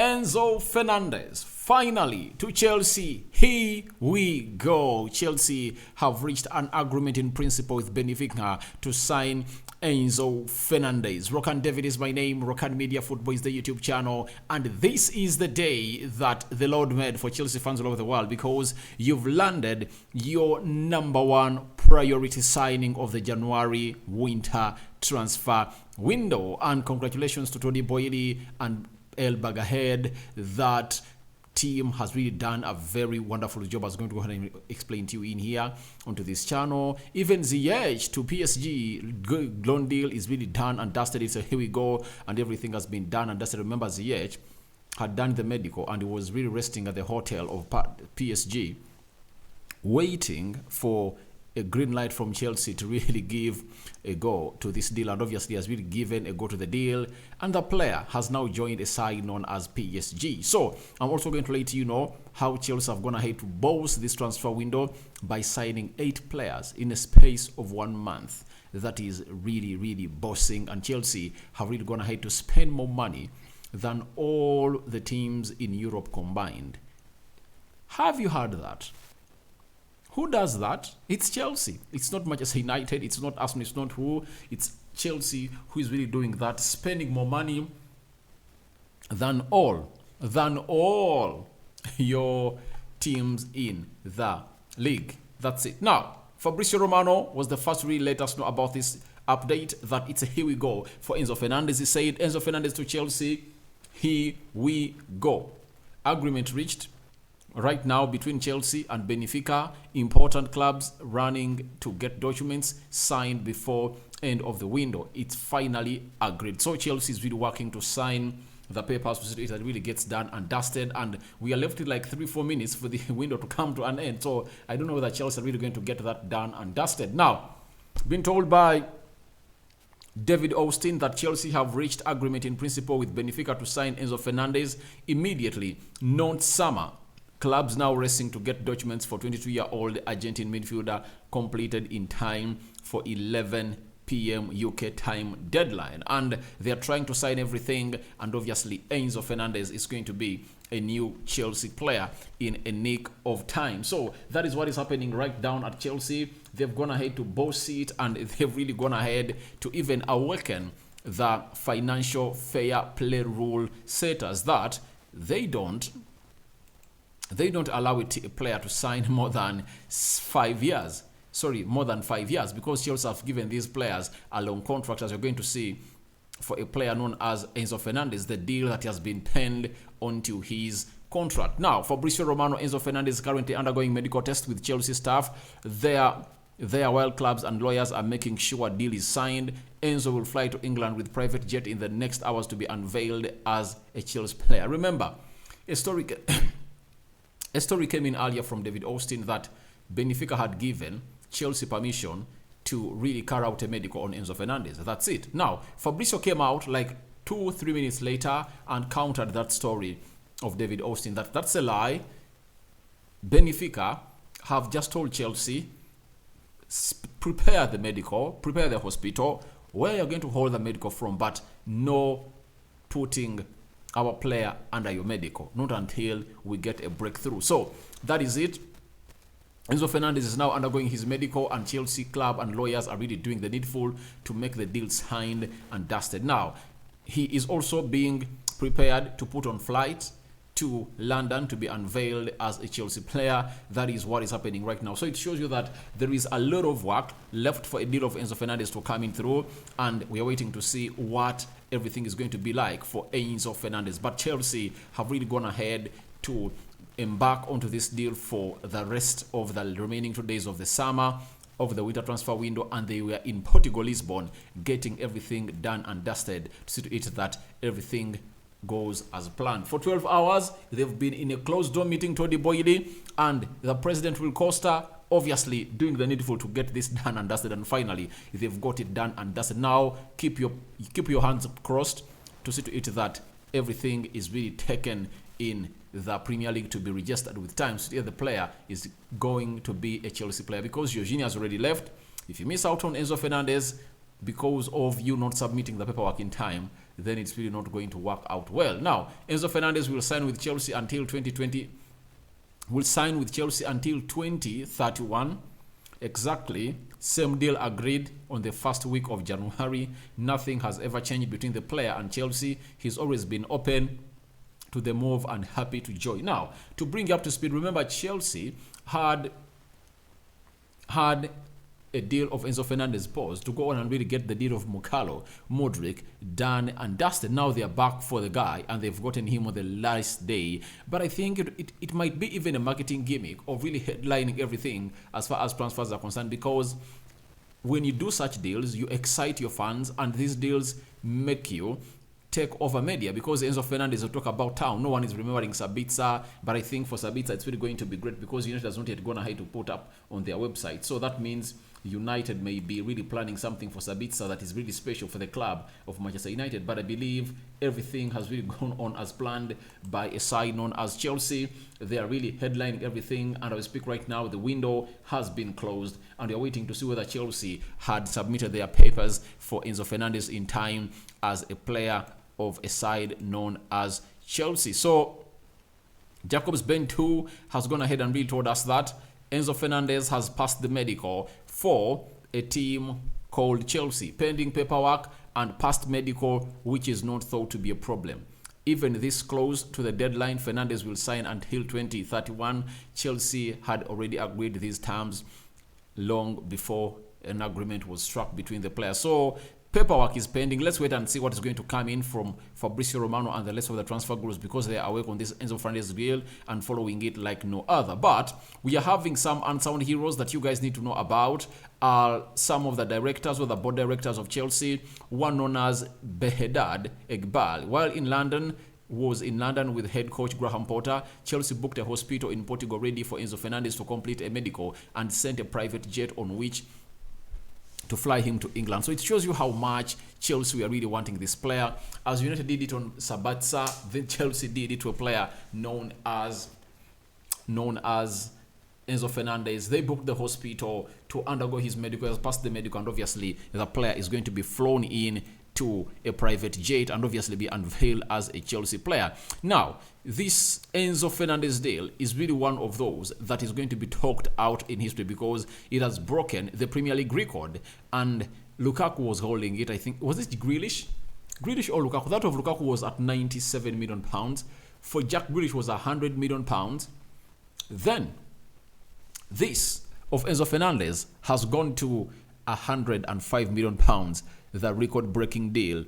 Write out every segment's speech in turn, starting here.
Enzo Fernandes, finally to Chelsea. Here we go. Chelsea have reached an agreement in principle with Benfica to sign Enzo Fernandes. Rokani David is my name. Rokani Media Football is the YouTube channel. And this is the day that the Lord made for Chelsea fans all over the world, because you've landed your number one priority signing of the January winter transfer window. And congratulations to Tony Boyle and El Bagahead. That team has really done a very wonderful job. I was going to go ahead and explain to you in here onto this channel. Even Ziyech to PSG, loan deal is really done and dusted. So here we go, and everything has been done and dusted. Remember, Ziyech had done the medical and he was really resting at the hotel of PSG, waiting for a green light from Chelsea to really give a go to this deal, and obviously has really given a go to the deal, and the player has now joined a side known as PSG. So I'm also going to let you know how Chelsea have gone ahead to boost this transfer window by signing 8 players in a space of 1 month. That is really bossing, and Chelsea have really gone ahead to spend more money than all the teams in Europe combined. Have you heard that? Who does that? It's Chelsea. It's not Manchester United. It's not Arsenal. It's not who. It's Chelsea who is really doing that, spending more money than all your teams in the league. That's it. Now, Fabrizio Romano was the first to really let us know about this update, that it's a here we go for Enzo Fernandes. He said, Enzo Fernandes to Chelsea, here we go. Agreement reached right now between Chelsea and Benfica, important clubs running to get documents signed before end of the window. It's finally agreed. So Chelsea is really working to sign the papers so it really gets done and dusted, and we are left with like 3-4 minutes for the window to come to an end. So I don't know whether Chelsea are really going to get that done and dusted. Now, been told by David Austin that Chelsea have reached agreement in principle with Benfica to sign Enzo Fernandes immediately, not summer. Clubs now racing to get documents for 22-year-old Argentine midfielder completed in time for 11 p.m. UK time deadline. And they are trying to sign everything. And obviously, Enzo Fernandes is going to be a new Chelsea player in a nick of time. So that is what is happening right down at Chelsea. They've gone ahead to boss it, and they've really gone ahead to even awaken the financial fair play rule setters that they don't allow a player to sign more than 5 years. More than 5 years, because Chelsea have given these players a long contract, as you're going to see for a player known as Enzo Fernandes, the deal that has been penned onto his contract. Now, Fabrizio Romano, Enzo Fernandes is currently undergoing medical tests with Chelsea staff. Their wild clubs and lawyers are making sure a deal is signed. Enzo will fly to England with private jet in the next hours to be unveiled as a Chelsea player. Remember, a story came in earlier from David Austin that Benfica had given Chelsea permission to really carry out a medical on Enzo Fernandes. That's it. Now, Fabrizio came out like 2-3 minutes later and countered that story of David Austin. That's a lie. Benfica have just told Chelsea, prepare the medical, prepare the hospital, where you're going to hold the medical from, but no putting our player under your medical, not until we get a breakthrough. So that is it. Enzo Fernandes is now undergoing his medical, and Chelsea club and lawyers are really doing the needful to make the deal signed and dusted. Now, he is also being prepared to put on flight to London to be unveiled as a Chelsea player. That is what is happening right now. So it shows you that there is a lot of work left for a deal of Enzo Fernandes to come in through, and we are waiting to see what everything is going to be like for Enzo Fernandes. But Chelsea have really gone ahead to embark onto this deal for the rest of the remaining 2 days of the summer, of the winter transfer window, and they were in Portugal, Lisbon, getting everything done and dusted to see to it that everything goes as planned. For 12 hours, they've been in a closed-door meeting, Tony Boyle and the president, Will Costa, obviously doing the needful to get this done and dusted, and finally, they've got it done and dusted. Now, keep your hands crossed to see to it that everything is really taken in the Premier League to be registered with time. So the player is going to be a Chelsea player, because Jorginho has already left. If you miss out on Enzo Fernandes because of you not submitting the paperwork in time, then it's really not going to work out well. Now, Enzo Fernandez will sign with Chelsea until 2031. Exactly. Same deal agreed on the first week of January. Nothing has ever changed between the player and Chelsea. He's always been open to the move and happy to join. Now, to bring you up to speed, remember Chelsea had a deal of Enzo Fernandez paused to go on and really get the deal of Modric done and dusted. Now they are back for the guy and they've gotten him on the last day. But I think it might be even a marketing gimmick of really headlining everything as far as transfers are concerned, because when you do such deals, you excite your fans and these deals make you take over media, because Enzo Fernandez will talk about town. No one is remembering Sabitzer, but I think for Sabitzer it's really going to be great because United has not yet gone ahead to put up on their website. So that means United may be really planning something for Sabitzer that is really special for the club of Manchester United. But I believe everything has really gone on as planned by a side known as Chelsea. They are really headlining everything, and as I speak right now, the window has been closed and we are waiting to see whether Chelsea had submitted their papers for Enzo Fernandez in time as a player of a side known as Chelsea. So Jacobs Ben 2 has gone ahead and really told us that Enzo Fernandez has passed the medical for a team called Chelsea, pending paperwork and passed medical, which is not thought to be a problem. Even this close to the deadline, Fernandez will sign until 2031. Chelsea had already agreed these terms long before an agreement was struck between the players. So paperwork is pending. Let's wait and see what is going to come in from Fabrizio Romano and the rest of the transfer groups, because they are working on this Enzo Fernandez deal and following it like no other. But we are having some unsung heroes that you guys need to know about. Some of the directors or the board directors of Chelsea, one known as Behedad Egbal. While was in London with head coach Graham Potter, Chelsea booked a hospital in Portugal ready for Enzo Fernandez to complete a medical and sent a private jet on which to fly him to England. So it shows you how much Chelsea are really wanting this player. As United did it on Sabitzer, then Chelsea did it to a player known as Enzo Fernandez. They booked the hospital to undergo his medical, has passed the medical, and obviously the player is going to be flown in to a private jet and obviously be unveiled as a Chelsea player. Now, this Enzo Fernandez deal is really one of those that is going to be talked out in history because it has broken the Premier League record, and Lukaku was holding it. I think, was it Grealish or Lukaku? That of Lukaku was at 97 million pounds. For Jack Grealish was 100 million pounds. Then this of Enzo Fernandez has gone to 105 million pounds, the record-breaking deal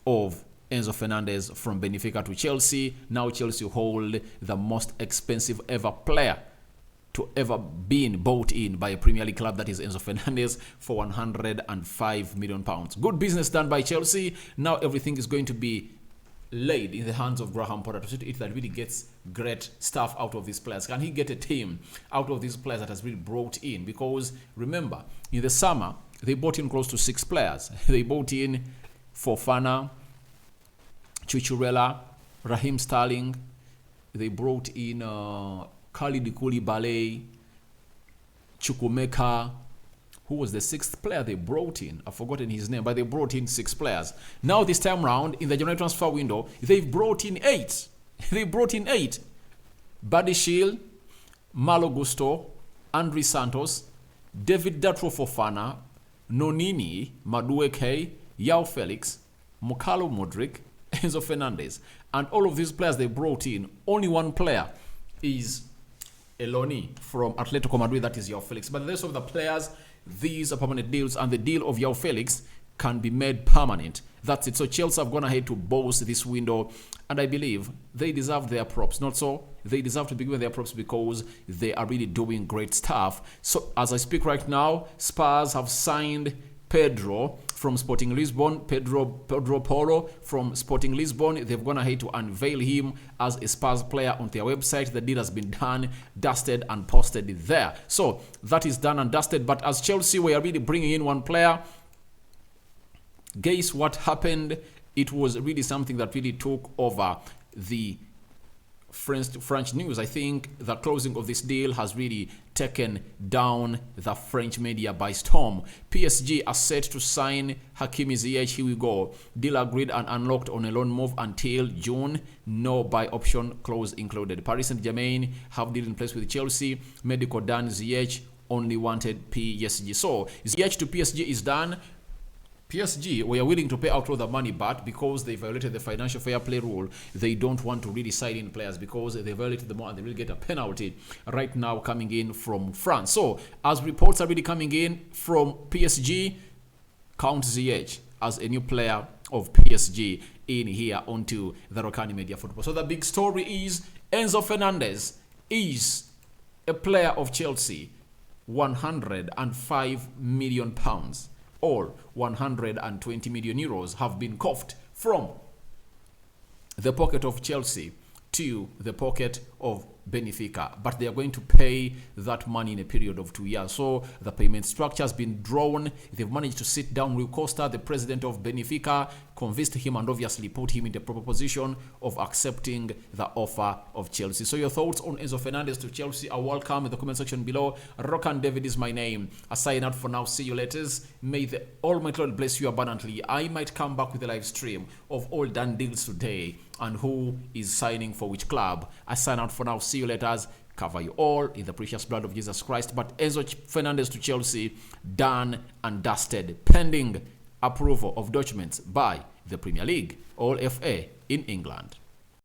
of Enzo Fernandez from Benfica to Chelsea. Now Chelsea hold the most expensive ever player to ever been bought in by a Premier League club, that is Enzo Fernandez, for 105 million pounds. Good business done by Chelsea. Now everything is going to be laid in the hands of Graham Potter to see to it that really gets great stuff out of these players. Can he get a team out of these players that has really brought in? Because remember, in the summer, they bought in close to 6 players. They bought in Fofana, Cucurella, Raheem Sterling. They brought in Khalid Koulibaly, Chukwuemeka. Who was the 6th player they brought in? I've forgotten his name, but they brought in 6 players. Now this time round, in the January transfer window, they've brought in 8. They brought in 8. Buddy Shield, Malo Gusto, Andri Santos, David Datro Fofana, Nonini, Madueke, Yao Felix, Mukalo Modric, Enzo Fernandez. And all of these players they brought in, only one player is Eloni from Atletico Madrid, that is Yao Felix. But the rest of the players, these are permanent deals, and the deal of Yao Felix can be made permanent. That's it. So Chelsea have gone ahead to boast this window, and I believe they deserve their props. Not so. They deserve to be given their props because they are really doing great stuff. So as I speak right now, Spurs have signed Pedro from Sporting Lisbon, Pedro Poro from Sporting Lisbon. They've gone ahead to unveil him as a Spurs player on their website. The deal has been done, dusted, and posted there. So that is done and dusted. But as Chelsea, we are really bringing in one player. Guess what happened? It was really something that really took over the French news, I think the closing of this deal has really taken down the French media by storm. PSG are set to sign Hakimi Ziyech. Here we go. Deal agreed and unlocked on a loan move until June. No buy option clause included. Paris Saint-Germain have deal in place with Chelsea. Medical done. Ziyech only wanted PSG. So Ziyech to PSG is done. PSG were willing to pay out all the money, but because they violated the financial fair play rule, they don't want to really sign in players because they violated the law and they will get a penalty right now coming in from France. So, as reports are really coming in from PSG, count Ziyech as a new player of PSG in here onto the Rokani Media Football. So, the big story is Enzo Fernandes is a player of Chelsea, £105 million. Or 120 million euros have been coughed from the pocket of Chelsea to the pocket of Benfica, but they are going to pay that money in a period of 2 years. So the payment structure has been drawn. They've managed to sit down Rui Costa, the president of Benfica, convinced him and obviously put him in the proper position of accepting the offer of Chelsea. So your thoughts on Enzo Fernandes to Chelsea are welcome in the comment section below. Rokani David is my name. I sign out for now. See you later. May the Almighty Lord bless you abundantly. I might come back with a live stream of all done deals today and who is signing for which club. I sign out for now. See you later. Cover you all in the precious blood of Jesus Christ. But Enzo Fernandes to Chelsea, done and dusted, pending approval of documents by the Premier League, all FA in England.